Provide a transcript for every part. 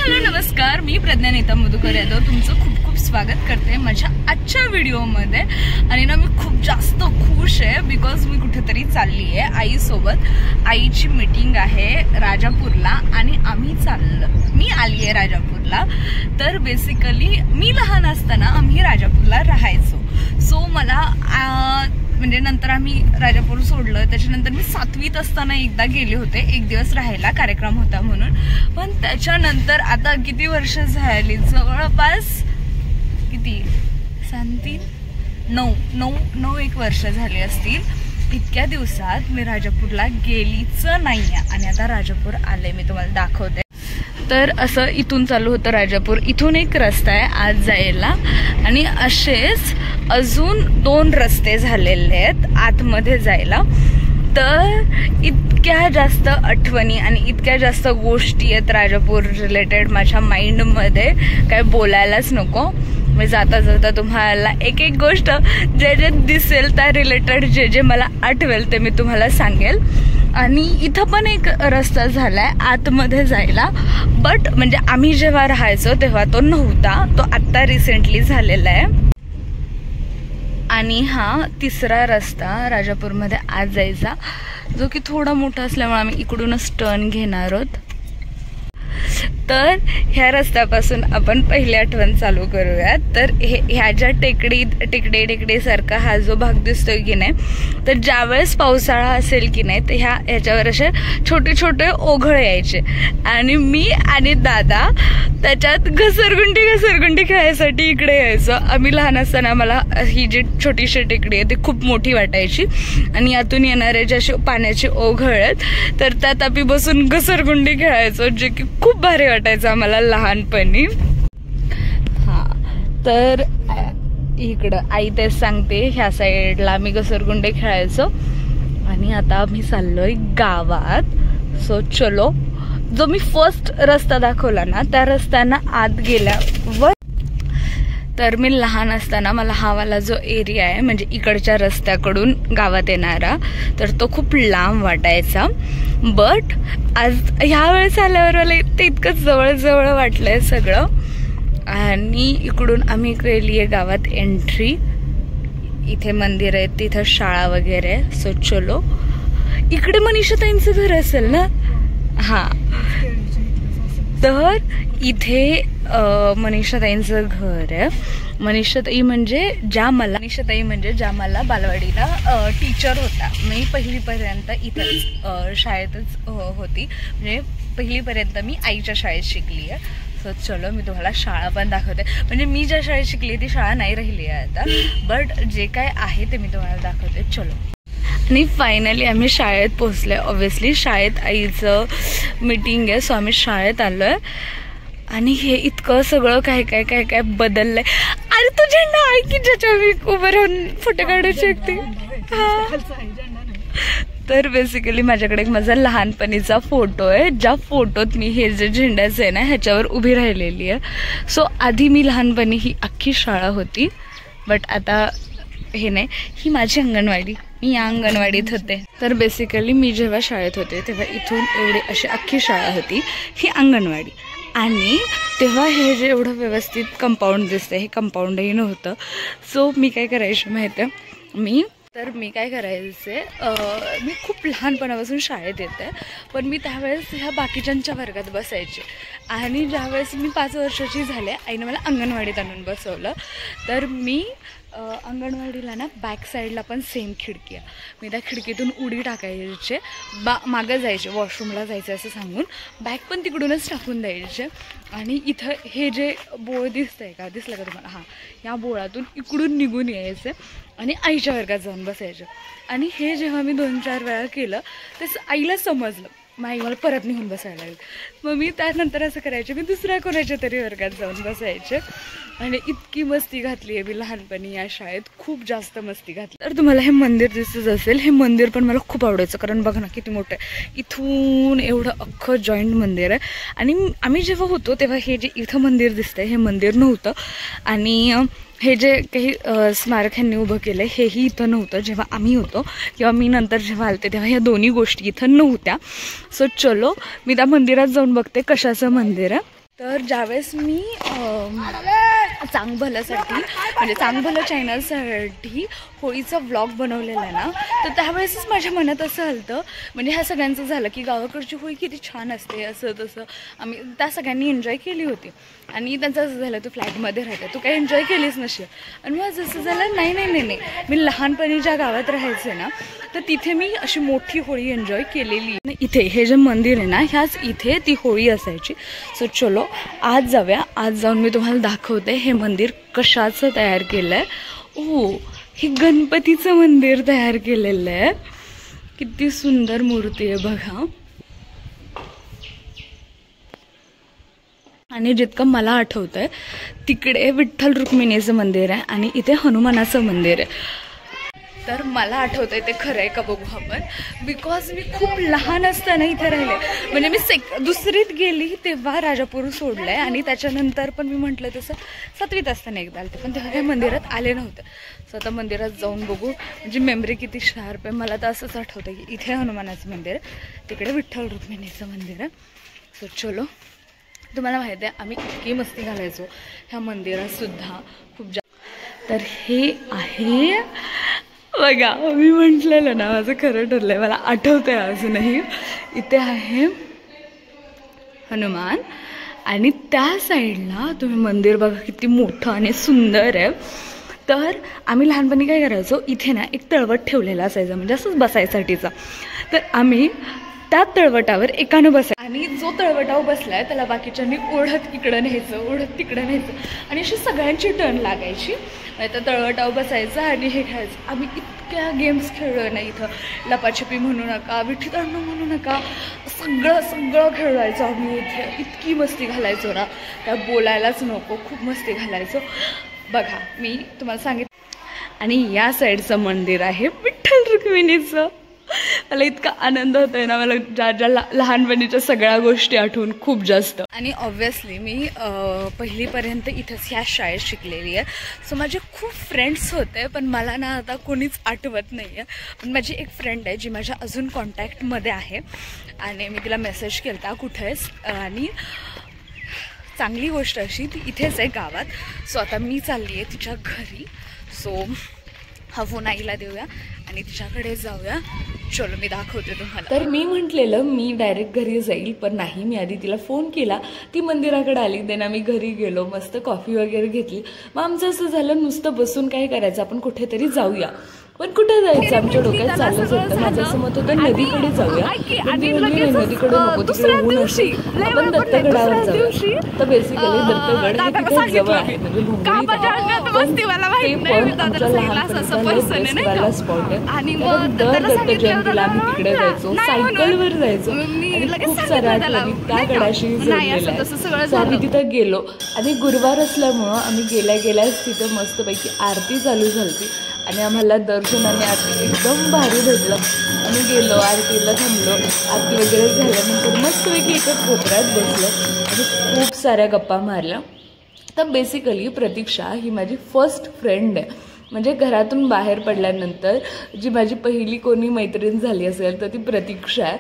Hello नमस्कार, मी प्रज्ञा नेता मधुकर यादव तुमचं खूप खूप स्वागत करते माझ्या आजच्या व्हिडिओमध्ये. आणि ना मी खूप जास्त खुश आहे बिकॉज मी कुठेतरी चालली आहे आईसोबत. आईची मीटिंग आहे राजापूरला आणि मी आली आहे राजापूरला. तर बेसिकली मी लहान असताना आम्ही राजापूरला राहायचो. सो मला म्हणजे नंतर आम्ही राजापूर सोडलं. त्याच्यानंतर मी 7वीत असताना एकदा गेले होते, एक दिवस राहायला, कार्यक्रम होता म्हणून. पण त्याच्यानंतर आता किती वर्ष झाली, जवळपास किती 9 एक वर्ष झाली असतील. इतक्या दिवसात मी राजापूरला गेलीच नाही आहे आणि आता राजापूर आले, मी तुम्हाला दाखवते. तर असं इथून चालू होतं राजापूर. इथून एक रस्ता आहे आत जायला आणि असेच अजून 2 रस्ते झालेले आहेत आतमध्ये जायला. तर इतक्या जास्त आठवणी आणि इतक्या जास्त गोष्टी आहेत राजापूर रिलेटेड माझ्या माइंडमध्ये, काय बोलायलाच नको. मी जाता जाता तुम्हाला एक एक गोष्ट जे जे दिसेल त्या रिलेटेड जे मला आठवेल ते मी तुम्हाला सांगेल. आणि इथं पण एक रस्ता झालाय आतमध्ये जायला, बट म्हणजे आम्ही जेव्हा राहायचो तेव्हा तो नव्हता, तो आत्ता रिसेंटली झालेला आहे. आणि हा 3रा रस्ता राजापूरमध्ये आत जायचा, जो की थोडा मोठा असल्यामुळे आम्ही इकडूनच टर्न घेणार आहोत. तर ह्या रस्त्यापासून आपण पहिली आठवण चालू करूयात. तर ह्या ज्या टेकडे सारखा हा जो भाग दिसतोय की नाही, तर ज्यावेळेस पावसाळा असेल की नाही तर ह्याच्यावर असे छोटे छोटे ओघळ यायचे आणि मी आणि दादा त्याच्यात घसरगुंडी खेळायसाठी इकडे यायचो. आम्ही लहान असताना मला ही जी छोटीशी टेकडी आहे ती खूप मोठी वाटायची आणि यातून येणारे जे असे पाण्याचे ओघळ आहेत तर त्यात आम्ही बसून घसरगुंडी खेळायचो, जे की खूप भारी वाटायचं आम्हाला लहानपणी. तर इकडं आई तेच सांगते, ह्या साईडला आम्ही घसरगुंडे खेळायचो. आणि आता आम्ही चाललोय गावात. सो चलो, जो मी फर्स्ट रस्ता दाखवला ना त्या रस्त्यानं आत गेल्यावर, तर मी लहान असताना मला हा वाला जो एरिया आहे म्हणजे इकडच्या रस्त्याकडून गावात येणारा, तर तो खूप लांब वाटायचा. बट आज ह्या वेळेस आल्यावर मला ते इतकं जवळ वाटलंय सगळं. आणि इकडून आम्ही केली आहे गावात एंट्री. इथे मंदिर आहे, तिथं शाळा वगैरे. सो चलो, इकडे मनीषाताईंचं घर असेल ना. हा, तर इथे मनीषाताईंचं घर आहे. मनीषाताई म्हणजे ज्या मला बालवाडीला टीचर होता. मी पहिलीपर्यंत इथंच शाळेतच होती, म्हणजे पहिलीपर्यंत मी आईच्या शाळेत शिकली आहे. सो चलो, मी तुम्हाला शाळा पण दाखवते. म्हणजे मी ज्या शाळेत शिकली ती शाळा नाही राहिली आहे आता, बट जे काय आहे ते मी तुम्हाला दाखवते. चलो. आणि फायनली आम्ही शाळेत पोहोचलोय. ऑब्व्हियसली शाळेत आईचं मीटिंग आहे, सो आम्ही शाळेत आलोय. आणि हे इतकं सगळं काय बदललंय. अरे तो झेंडा आहे की ज्याच्या मी उभं राहून फोटो काढू शकते. तर बेसिकली माझ्याकडे एक माझा लहानपणीचा फोटो आहे, ज्या फोटोत मी हे जे झेंड्याचं आहे ना ह्याच्यावर उभी राहिलेली आहे. सो आधी मी लहानपणी ही अख्खी शाळा होती, बट आता हे नाही, ही माझी अंगणवाडी. मी या अंगणवाडीत होते. तर बेसिकली मी जेव्हा शाळेत होते तेव्हा इथून एवढी अशी अख्खी शाळा होती, ही अंगणवाडी. आणि तेव्हा हे जे एवढं व्यवस्थित कंपाऊंड दिसतं हे कंपाऊंडही नव्हतं. सो मी काय करायचे माहिती आहे, मी काय करायचे, मी खूप लहानपणापासून शाळेत येते, पण मी त्यावेळेस ह्या बाकीच्यांच्या वर्गात बसायचे. आणि ज्यावेळेस मी 5 वर्षाची झाले, आईने मला अंगणवाडीत आणून बसवलं. तर मी अंगणवाडीला ना बॅक साईडला पण सेम खिडकी आहे. मी त्या खिडकीतून उडी टाकायचे, मागं जायचे, वॉशरूमला जायचं असं सांगून बॅग पण तिकडूनच टाकून द्यायचे. आणि इथं हे जे बोळ दिसतंय का, दिसलं का तुम्हाला? हां, या बोळातून इकडून निघून यायचे आणि आईच्या वर्गात जाऊन बसायचे. आणि हे जेव्हा मी 2-4 वेळा केलं तर आईला समजलं, मग आई मला परत निघून बसायला लागली. मग मी त्यानंतर असं करायचे, मी दुसऱ्या कोणाच्या तरी वर्गात जाऊन बसायचे. आणि इतकी मस्ती घातली आहे मी लहानपणी या शाळेत, खूप जास्त मस्ती घातली. तर तुम्हाला हे मंदिर दिसत असेल, हे मंदिर पण मला खूप आवडायचं, कारण बघा ना किती मोठं आहे. इथून एवढं अख्खं जॉईंट मंदिर आहे. आणि आम्ही जेव्हा होतो तेव्हा हे जे इथं मंदिर दिसतंय हे मंदिर नव्हतं. आणि हे जे काही स्मारक ह्यांनी उभं केलं आहे हेही इथं नव्हतं जेव्हा आम्ही होतो, किंवा मी नंतर जेव्हा आलते तेव्हा ह्या दोन्ही गोष्टी इथं नव्हत्या. सो चलो, मी त्या मंदिरात जाऊन बघते कशाचं मंदिर आहे. तर ज्यावेळेस मी चांगभल्यासाठी म्हणजे चांगभलं चॅनलसाठी होळीचा व्लॉग बनवलेला आहे ना, तर त्यावेळेसच माझ्या मनात असं आलं, म्हणजे ह्या सगळ्यांचं झालं की गावाकडची होळी किती छान असते असं तसं. आम्ही त्या सगळ्यांनी एन्जॉय केली होती आणि त्यांचं असं झालं, तू फ्लॅटमध्ये राहते, तू काही एन्जॉय केलीच नसेल. आणि मग असं झालं, नाही नाही नाही नाही, मी लहानपणी ज्या गावात राहायचे ना, तर तिथे मी अशी मोठी होळी एन्जॉय केलेली. इथे हे जे मंदिर आहे ना, ह्याच इथे ती होळी असायची. सो चलो आज जाऊया. आज जाऊन मी तुम्हाला दाखवते हे मंदिर कशाचं तयार केलं आहे. ओ, हे गणपतीचं मंदिर तयार केलेलं आहे. किती सुंदर मूर्ती आहे बघा. आणि जितकं मला आठवतंय तिकडे विठ्ठल रुक्मिणीचं मंदिर आहे आणि इथे हनुमानाचं मंदिर आहे. तर मला आठवतंय ते खरं आहे का बघू आपण. बिकॉज मी खूप लहान असताना इथे राहिले, म्हणजे मी दुसरीत गेली तेव्हा राजापूर सोडलंय आणि त्याच्यानंतर पण मी म्हटलं तसं 7वीत असताना एकदा आले, पण तेव्हा काही मंदिरात आले नव्हते. सो आता मंदिरात जाऊन बघू. म्हणजे मेमरी किती शार्प आहे. मला तर असंच आठवतं की इथे हनुमानाचं मंदिर आहे, तिकडे विठ्ठल रुक्मिणीचं मंदिर आहे. सो चलो, तुम्हाला माहिती आहे आम्ही इतकी मस्ती घालायचो ह्या मंदिरात सुद्धा खूप तर हे आहे बघा, मी म्हटलेलं ना माझं खरं ठरलंय, मला आठवतंय अजूनही. इथे आहे हनुमान आणि त्या साईडला तुम्ही मंदिर बघा किती मोठं आणि सुंदर आहे. तर आम्ही लहानपणी काय करायचो, इथे ना एक तळवट ठेवलेला असायचा, म्हणजे असंच बसायसाठीचा. तर आम्ही त्या तळवटावर एकानं बसायचं आणि जो तळवटावर बसलाय त्याला बाकीच्यांनी ओढत इकडं न्यायचं, ओढत तिकडं न्यायचं आणि अशी सगळ्यांची टर्न लागायची. तर तळवटावर बसायचं आणि हे खेळायचं. आम्ही इतक्या गेम्स खेळलो ना इथं. लपाछपी म्हणू नका, विठ्ठीदांडू म्हणू नका, सगळं सगळं खेळायचो आम्ही इथे. इतकी मस्ती घालायचो ना, काय बोलायलाच नको, खूप मस्ती घालायचो. बघा मी तुम्हाला सांगितलं. आणि या साईडचं मंदिर आहे विठ्ठल रुक्मिणीचं. मला इतका आनंद होतोय ना, मला ज्या लहानपणीच्या सगळ्या गोष्टी आठवून खूप जास्त. आणि ऑब्व्हियसली मी पहिलीपर्यंत इथंच ह्या शाळेत शिकलेली आहे. सो माझे खूप फ्रेंड्स होते, पण मला ना आता कोणीच आठवत नाही आहे. पण माझी एक फ्रेंड आहे जी माझ्या अजून कॉन्टॅक्टमध्ये आहे आणि मी तिला मेसेज केला कुठे आहेस, आणि चांगली गोष्ट अशी ती इथेच आहे गावात. सो आता मी चालली आहे तिच्या घरी. सो हा फोन आईला देऊया आणि तिच्याकडे जाऊया. चलो मी दाखवते तुम्हाला. तर मी म्हटलेलं मी डायरेक्ट घरी जाईल, पण नाही, मी आधी तिला फोन केला. ती मंदिराकडे आली, देन आम्ही घरी गेलो, मस्त कॉफी वगैरे घेतली. मग आमचं असं झालं नुसतं बसून काय करायचं, आपण कुठेतरी जाऊया. पण कुठे जायचं आमच्या डोक्यात चाललंच होतं. माझं असं मत होतं नदीकडे जाऊया, पण ती म्हणली नाही नदीकडे नको, तिकडे ऊन असेल, आपण दत्तगडावर जाऊया. तर बेसिकली दत्तगड हे तिथे जवळ आहे, म्हणजे स्पॉट आहे. दर दत्त जयंतीला आम्ही तिकडे जायचो, सायकलवर जायचो आणि खूप साऱ्या आठवणी त्या गडाशी जोडलेल्या आहेत. आम्ही तिथं गेलो आणि गुरुवार असल्यामुळं आम्ही गेल्या गेल्याच तिथं मस्तपैकी आरती चालू झाली आणि आम्हाला दर्शनाने आरती एकदम भारी भेटलं. आम्ही गेलो, आरतीला थांबलो, आरती वगैरे झाल्यानंतर मस्तपैकी एका कोपऱ्यात बसलो आणि खूप साऱ्या गप्पा मारल्या. तर बेसिकली प्रतीक्षा ही माझी फर्स्ट फ्रेंड आहे. म्हणजे घरातून बाहेर पडल्यानंतर जी माझी पहिली कोणी मैत्रीण झाली असेल तर ती प्रतीक्षा आहे.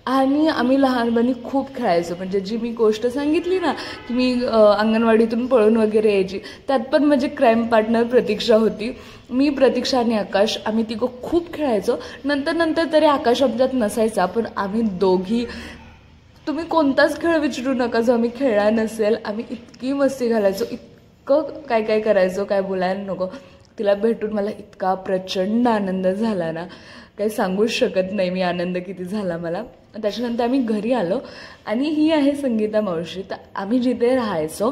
आणि आम्ही लहानपणी खूप खेळायचो. म्हणजे जी मी गोष्ट सांगितली ना की मी अंगणवाडीतून पळून वगैरे यायची, त्यात पण माझी क्राईम पार्टनर प्रतीक्षा होती. मी, प्रतीक्षा आणि आकाश आम्ही तिघं खूप खेळायचो. नंतर तरी आकाश आमच्यात नसायचा, पण आम्ही दोघी, तुम्ही कोणताच खेळ विचारू नका जो आम्ही खेळला नसेल. आम्ही इतकी मस्ती घालायचो, इतकं काय काय करायचो, काय बोलायला नको. तिला भेटून मला इतका प्रचंड आनंद झाला ना, काही सांगूच शकत नाही मी आनंद किती झाला मला. त्याच्यानंतर आम्ही घरी आलो आणि ही आहे संगीता मावशी. तर आम्ही जिथे राहायचो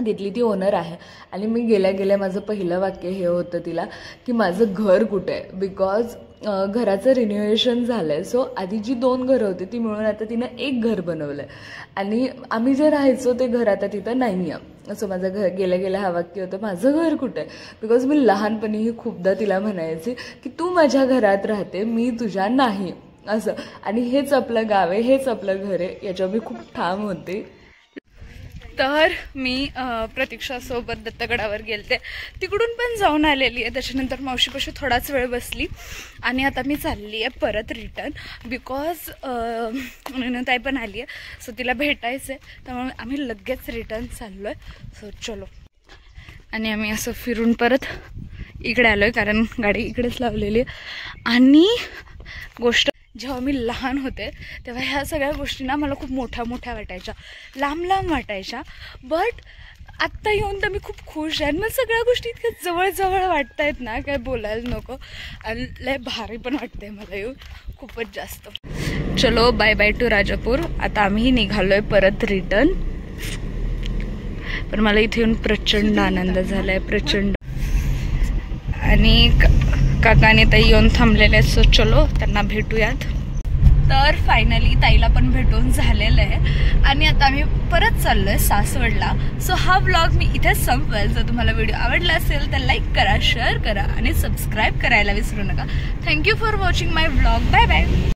तिथली ती ओनर आहे. आणि मी गेल्या गेल्या माझं पहिलं वाक्य हे होतं तिला की माझं घर कुठे आहे, बिकॉज घराचं रिन्युएशन झालं आहे. सो आधी जी 2 घरं होती ती मिळून आता तिनं एक घर बनवलं आहे आणि आम्ही जे राहायचो ते घर आता तिथं नाही आहे. सो माझं घर गेल्या गेल्या हा वाक्य होतं माझं घर कुठे आहे, बिकॉज मी लहानपणीही खूपदा तिला म्हणायची की तू माझ्या घरात राहते, मी तुझ्या नाही असं. आणि हेच आपलं गाव आहे, हेच आपलं घर आहे, याच्यावर मी खूप ठाम होते. तर मी प्रतीक्षासोबत दत्तगडावर गेलते, तिकडून पण जाऊन आलेली आहे. त्याच्यानंतर मावशीपाशी थोडाच वेळ बसली आणि आता मी चालली आहे परत रिटर्न, बिकॉज ताई पण आली आहे, सो तिला भेटायचं आहे. त्यामुळे आम्ही लगेच रिटर्न चाललो आहे. सो चलो. आणि आम्ही असं फिरून परत इकडे आलो आहे, कारण गाडी इकडेच लावलेली आहे. आणि गोष्ट, जेव्हा मी लहान होते तेव्हा ह्या सगळ्या गोष्टी ना मला खूप मोठ्या मोठ्या वाटायच्या, लांब लांब वाटायच्या. बट आत्ता येऊन तर मी खूप खुश आहे. आणि मला सगळ्या गोष्टी इतक्या जवळजवळ वाटत आहेत ना, काय बोलायला नको. आणि लय भारी पण वाटतंय मला येऊन, खूपच जास्त. चलो, बाय बाय टू राजापूर. आता आम्ही निघालो आहे परत रिटर्न. पण मला इथे येऊन प्रचंड आनंद झाला आहे, प्रचंड. आणि काकाने ताई येऊन थांबलेले आहेत. सो चलो, त्यांना भेटूयात. तर फायनली ताईला पण भेटून झालेलं आहे आणि आता आम्ही परत चाललो आहे सासवडला. सो हा व्लॉग मी इथेच संपवेल. जर तुम्हाला व्हिडिओ आवडला असेल तर लाईक करा, शेअर करा आणि सबस्क्राईब करायला विसरू नका. Thank you for watching my vlog. Bye bye.